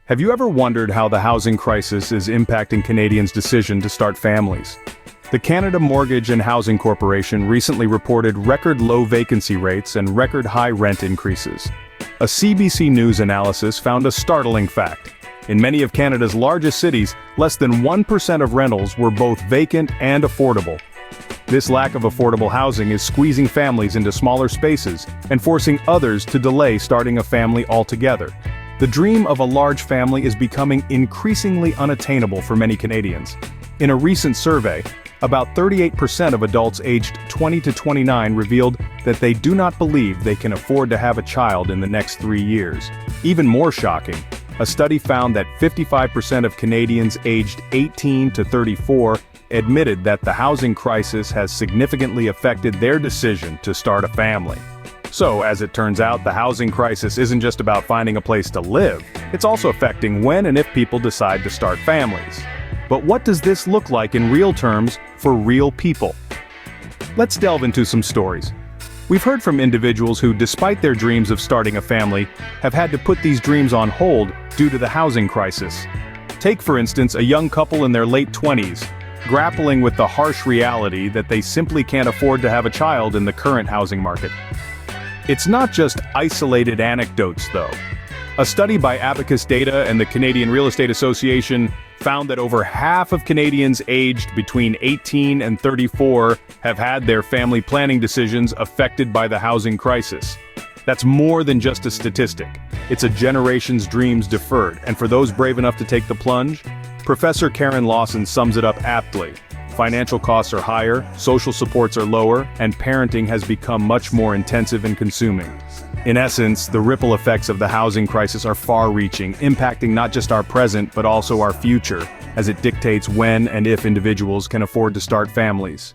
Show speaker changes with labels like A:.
A: Have you ever wondered how the housing crisis is impacting Canadians' decision to start families? The Canada Mortgage and Housing Corporation recently reported record low vacancy rates and record high rent increases. A CBC News analysis found a startling fact. In many of Canada's largest cities, less than 1% of rentals were both vacant and affordable. This lack of affordable housing is squeezing families into smaller spaces and forcing others to delay starting a family altogether. The dream of a large family is becoming increasingly unattainable for many Canadians. In a recent survey, about 38% of adults aged 20 to 29 revealed that they do not believe they can afford to have a child in the next 3 years. Even more shocking, a study found that 55% of Canadians aged 18 to 34 admitted that the housing crisis has significantly affected their decision to start a family. So, as it turns out, the housing crisis isn't just about finding a place to live, it's also affecting when and if people decide to start families. But what does this look like in real terms for real people? Let's delve into some stories. We've heard from individuals who, despite their dreams of starting a family, have had to put these dreams on hold due to the housing crisis. Take, for instance, a young couple in their late 20s, grappling with the harsh reality that they simply can't afford to have a child in the current housing market. It's not just isolated anecdotes, though. A study by Abacus Data and the Canadian Real Estate Association found that over half of Canadians aged between 18 and 34 have had their family planning decisions affected by the housing crisis. That's more than just a statistic. It's a generation's dreams deferred, and for those brave enough to take the plunge, Professor Karen Lawson sums it up aptly. Financial costs are higher, social supports are lower, and parenting has become much more intensive and consuming. In essence, the ripple effects of the housing crisis are far-reaching, impacting not just our present but also our future, as it dictates when and if individuals can afford to start families.